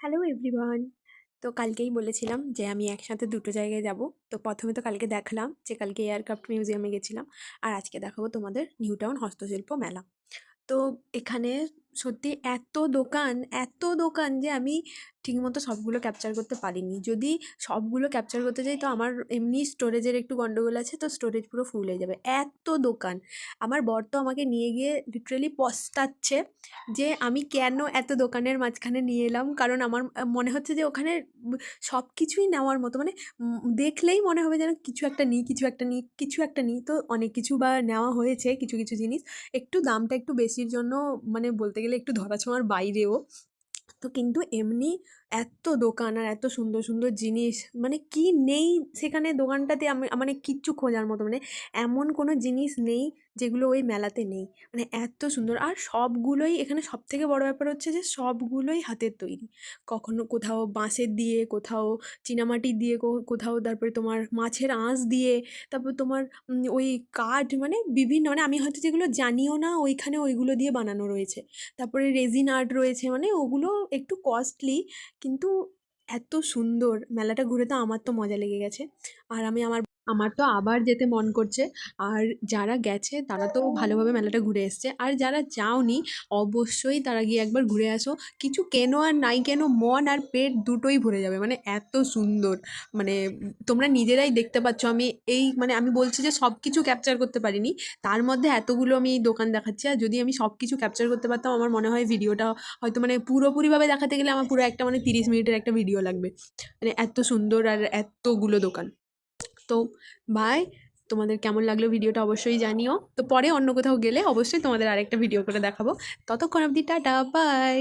Hello everyone. তো কালকেই বলেছিলাম যে আমি একসাথে দুটো জায়গায় যাব। তো প্রথমে তো কালকে দেখালাম যে কালকে এয়ারক্রাফট মিউজিয়ামে গেছিলাম, আর আজকে দেখাবো তোমাদের নিউ টাউন হস্তশিল্প মেলা। তো এখানে সত্যি এত দোকান যে আমি ঠিকমতো সবগুলো ক্যাপচার করতে পারিনি। যদি সবগুলো ক্যাপচার করতে যাই তো আমার এমনি স্টোরেজের একটু গন্ডগোল আছে, তো স্টোরেজ পুরো ফুল হয়ে যাবে। এত দোকান! আমার বর তো আমাকে নিয়ে গিয়ে লিটারেলি পস্তাচ্ছে যে আমি কেন এত দোকানের মাঝখানে নিয়ে এলাম। কারণ আমার মনে হচ্ছে যে ওখানে সব কিছুই নেওয়ার মতো, মানে দেখলেই মনে হবে যেন কিছু একটা নিই, কিছু একটা নিই, কিছু একটা নিই। তো অনেক কিছু বা নেওয়া হয়েছে, কিছু কিছু জিনিস একটু দামটা একটু বেশির জন্য, মানে বলতে গেলে একটু ধরাছোঁয়ার বাইরেও। তো কিন্তু এমনি এত দোকান আর এত সুন্দর সুন্দর জিনিস, মানে কি নেই সেখানে দোকানটাতে, আমি মানে কিচ্ছু খোঁজার মতো, মানে এমন কোনো জিনিস নেই যেগুলো ওই মেলাতে নেই। মানে এত সুন্দর, আর সবগুলোই এখানে সব থেকে বড় ব্যাপার হচ্ছে যে সবগুলোই হাতের তৈরি। কখনো কোথাও বাঁশের দিয়ে, কোথাও চীনামাটি দিয়ে, কোথাও তারপরে তোমার মাছের আঁশ দিয়ে, তারপর তোমার ওই কাঠ, মানে বিভিন্ন, মানে আমি হয়তো যেগুলো জানিও না ওইখানে ওইগুলো দিয়ে বানানো রয়েছে। তারপরে রেজিন আর্ট রয়েছে, মানে ওগুলো একটু কস্টলি, কিন্তু এত সুন্দর। মেলাটা ঘুরে তো আমার তো মজা লেগে গেছে, আর আমার তো আবার যেতে মন করছে। আর যারা গেছে তারা তো ভালোভাবে মেলাটা ঘুরে এসছে, আর যারা যাওনি অবশ্যই তারা গিয়ে একবার ঘুরে আসো। কিছু কেনো আর নাই কেনো, মন আর পেট দুটোই ভরে যাবে, মানে এত সুন্দর। মানে তোমরা নিজেরাই দেখতে পাচ্ছ, আমি মানে আমি বলছি যে সব কিছু ক্যাপচার করতে পারিনি, তার মধ্যে এতগুলো আমি এই দোকান দেখাচ্ছি। আর যদি আমি সব কিছু ক্যাপচার করতে পারতাম, আমার মনে হয় ভিডিওটা হয়তো, মানে পুরোপুরিভাবে দেখাতে গেলে আমার পুরো একটা, মানে 30 মিনিটের একটা ভিডিও লাগবে। মানে এত সুন্দর আর এতগুলো দোকান। তো বাই, তোমাদের কেমন লাগলো ভিডিওটা অবশ্যই জানিও। তো পরে অন্য কোথাও গেলে অবশ্যই তোমাদের আরেকটা ভিডিও করে দেখাবো। ততক্ষণ অবধি টাটা, বাই।